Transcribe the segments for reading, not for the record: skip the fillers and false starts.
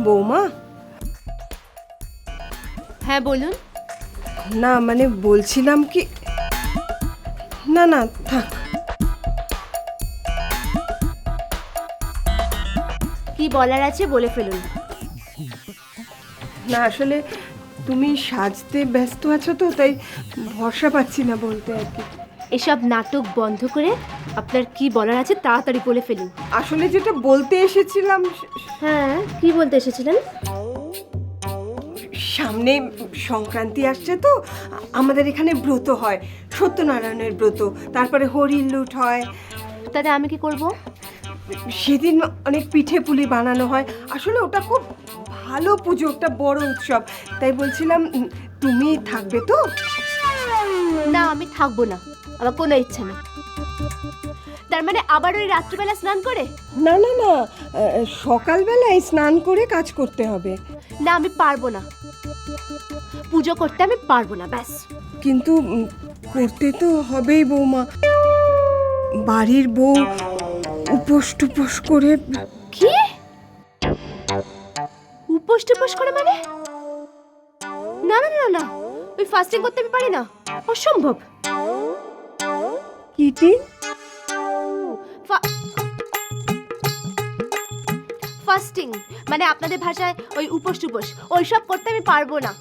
বৌমা। হ্যাঁ বলুন। না মানে বলছিলাম কি, না না থাক। কি বলার আছে বলে ফেলুন। না আসলে তুমি সাজতে ব্যস্ত আছো তো, তাই ভরসা পাচ্ছি না বলতে আর কি। এসব নাটক বন্ধ করে আপনার কি বলার আছে তাড়াতাড়ি বলে ফেলুন। আসলে যেটা বলতে এসেছিলাম, হ্যাঁ কি বলতে এসেছিলেন? সামনে সংক্রান্তি আসছে তো, আমাদের এখানে ব্রত হয়, সত্যনারায়ণের ব্রত, তারপরে হরির লুট হয়। তাতে আমি কি করব? সেদিন অনেক পিঠে পুলি বানানো হয়। আসলে ওটা খুব ভালো পুজো, একটা বড় উৎসব। তাই বলছিলাম তুমি থাকবে তো? না আমি থাকবো না, আমার কোনো ইচ্ছা নেই। তার মানে আবার ওই রাত্রিবেলা স্নান করে? না না না, সকালবেলায় স্নান করে কাজ করতে হবে। না আমি পারবো না, পুজো করতে আমি পারবো না, ব্যাস। কিন্তু করতে তো হবেই বৌমা, বাড়ির বউ উপোস টুপোস করে। কি উপোস টুপোস করে মানে? না না না না, ওই ফাস্টিং করতে আমি পারি না, অসম্ভব। কিটি ফাস্টিং মানে আপনাদের ভাষায় ওই উপোস টুপোস, ওইসব করতে আমি পারবো না।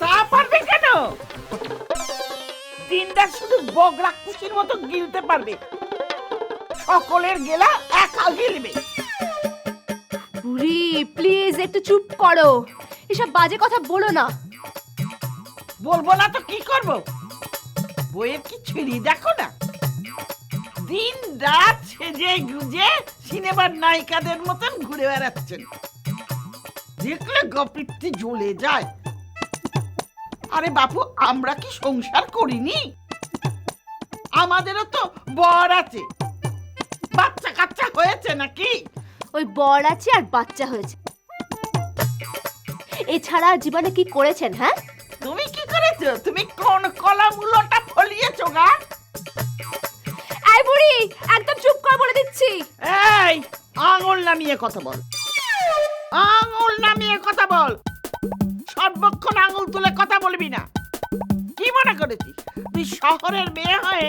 তা পারবে কেন? দিনটা শুধু বগরা কুচির মতো গিলতে পারবে, সকলের গেলা একা গিলবে। বুড়ি প্লিজ একটু চুপ করো, এসব বাজে কথা বলো না। বলবো না তো কি করব? বইয়ের কি ছিঁড়ি দেখো না, দিন রাত সেজে গুজে সিনেমার নায়িকাদের মতন ঘুরে বেড়াচ্ছেন, দেখলে গপিত্তি জ্বলে যায়। আরে বাপু, আমরা কি সংসার করিনি? আমাদেরও তো বর আছে, বাচ্চা কাচ্চা হয়েছে নাকি? ওই বর আছে আর বাচ্চা হয়েছে, এছাড়া জীবনে কি করেছেন? হ্যাঁ তুমি কি করেছো? তুমি কোন কলামগুলোটা ফলিয়েছো গা? এই বুড়ি একদম চুপ কর বলে দিচ্ছি। এই আঙুল নামিয়ে কথা বল, আঙুল নামিয়ে কথা বল, সর্বক্ষণ আঙুল তুলে কথা বলবি না। কি মনে করেছিস তুই শহরের মেয়ে হয়ে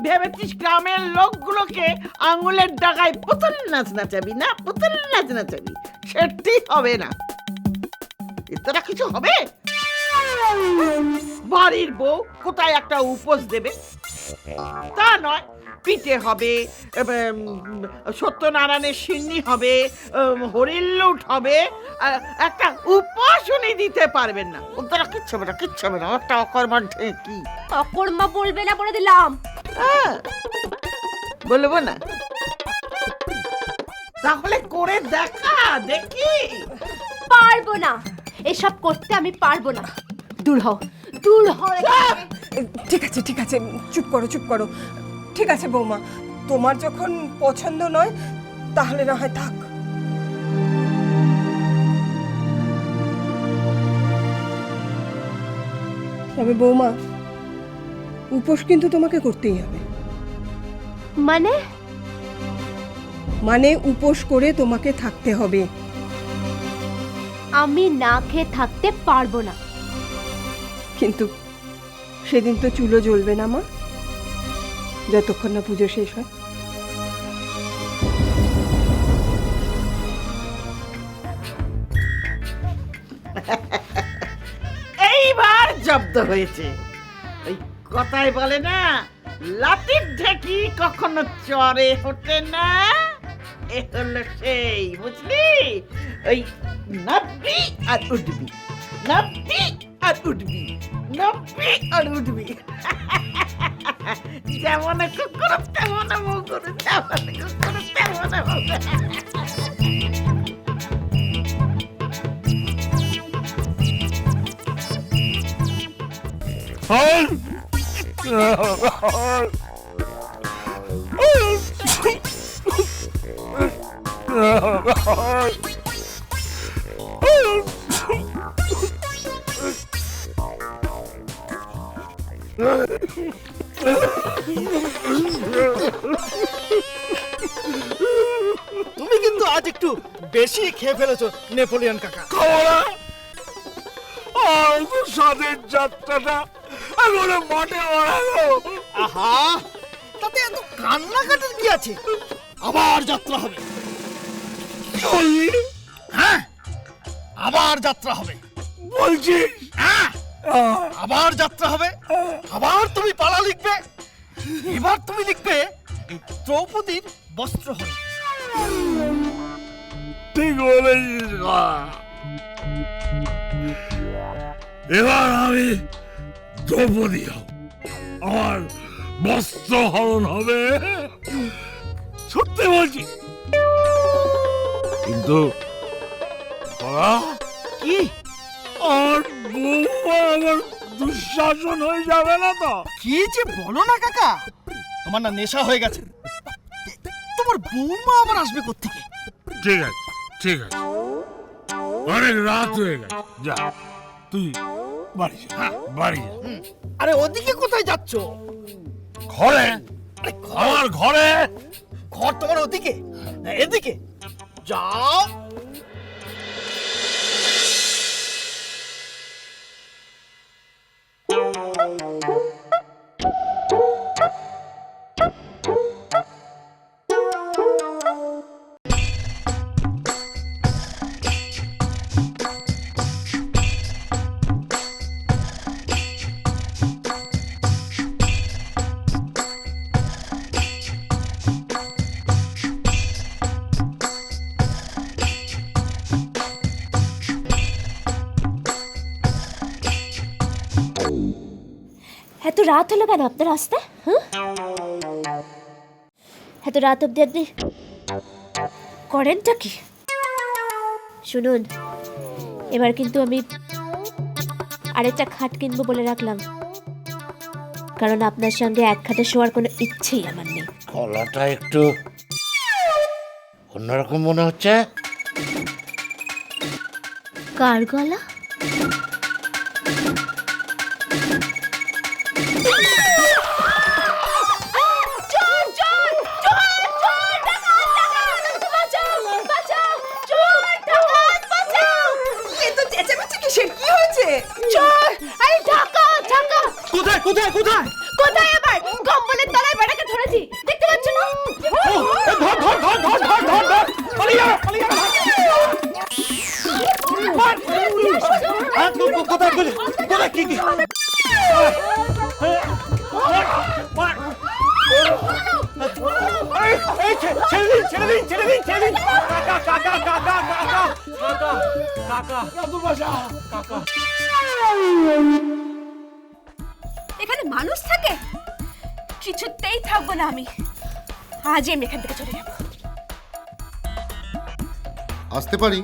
ভেবেছিস গ্রামের লোকগুলোকে আঙুলের ডাগায় পুতুল নাচ নাচাবি? না, পুতুল নাচ নাচাবি, সেটি হবে না। এতটা কিছু হবে? বাড়ির বউ কোথায় একটা উপোস দেবে তা নয়, পিঠে হবে, সত্যনারায়ণের সিন্নি হবে, হরির লুট হবে, একটা উপোস উনি দিতে পারবেন না। ওরা কিচ্ছু হবে না, কিচ্ছু হবে না, একটা অকর্মার ঢেঁকি। অকর্মা বলবে না বলে দিলাম। বলবো না? তাহলে করে দেখা দেখি। পারবো না, এসব করতে আমি পারবো না। দূর হও, দূর হও এখান থেকে। ঠিক আছে ঠিক আছে, চুপ করো চুপ করো। ঠিক আছে বৌমা, তোমার যখন পছন্দ নয় তাহলে না হয় থাক। তবে বৌমা, উপোস কিন্তু তোমাকে করতেই হবে। মানে? মানে উপোস করে তোমাকে থাকতে হবে। আমি না খেয়ে থাকতে পারবো না। কিন্তু সেদিন তো চুলো জ্বলবে না মা, যতক্ষণ না পুজো শেষ হয়। এইবার জব্দ হয়েছে। ওই কথাই বলে না, লাঠির ঢেকি কখনো চরে ওঠে না। এ হলো সেই, বুঝলি? ওই নাববি আর উঠবি, নাববি আর উঠবি, নাববি আর উঠবি। যেমন কুকুর তেমন মুকুর, যেমন কুকুর তেমন মুকুর। তুমি কিন্তু আজ একটু বেশি খেয়ে ফেলেছো নেপোলিয়ন কাকা। কমলা আর তো স্বাদের যাত্রাটা এখনো মাঠে মারালো। আহা, তাতে এত কান্নাকাটির কি আছে? আবার যাত্রা হবে। বললি হ্যাঁ, আবার যাত্রা হবে। বলছিস? হ্যাঁ, আবার যাত্রা হবে। আবার তুমি পালা লিখবে। এবার তুমি লিখবে দ্রৌপদীর বস্ত্রহরণ। ঠিক বলেছিস মা। এবার আমি দ্রৌপদী হব, আমার বস্ত্র হরণ হবে। সত্যি বলছি। কিন্তু কলা, কি? আর বৌমা আমার দুঃশাসন হয়ে যাবে না তো? কি যে বলো না কাকা, তোমার না নেশা হয়ে গেছে। তোমার বৌমা আবার আসবে কোত্থেকে? ঠিক আছে, ঠিক আছে, অনেক রাত হয়ে গেছে। যা তুই বাড়ি যা। হ্যাঁ, বাড়ি যা। আরে ওদিকে কোথায় যাচ্ছ? ঘরে, আমার ঘরে। ঘর তোমার ওদিকে না এদিকে? যাও। এত রাত হলো কেন আপনার আসতে? হ্যাঁ, এত রাত অব্দি আপনি করেনটা কি? শুনুন, এবার কিন্তু আমি আরেকটা খাট কিনবো বলে রাখলাম, কারণ আপনার সঙ্গে এক খাটে শোয়ার কোনো ইচ্ছেই আমার নেই। গলাটা একটু অন্যরকম মনে হচ্ছে। কার গলা? কোথায় কোথায় কোথায়? কোথায় আবার? কম্বলের তলায় বেড়াকে ধরেছি, দেখতে পাচ্ছ না? ধর ধর ধর ধর ধর ধর ধর, পালিয়ে যা, পালিয়ে যা। কোথায় কোথায় কোথায় কি কি? ছেড়ে দিন ছেড়ে দিন ছেড়ে দিন ছেড়ে দিন। কাকা কাকা কাকা কাকা কাকা কাকা দাদু বাসা কাকা। এখানে মানুষ থাকে? কিছুতেই থাকবো না আমি, আজই আমি এখান থেকে চলে যাবো। আসতে পারি?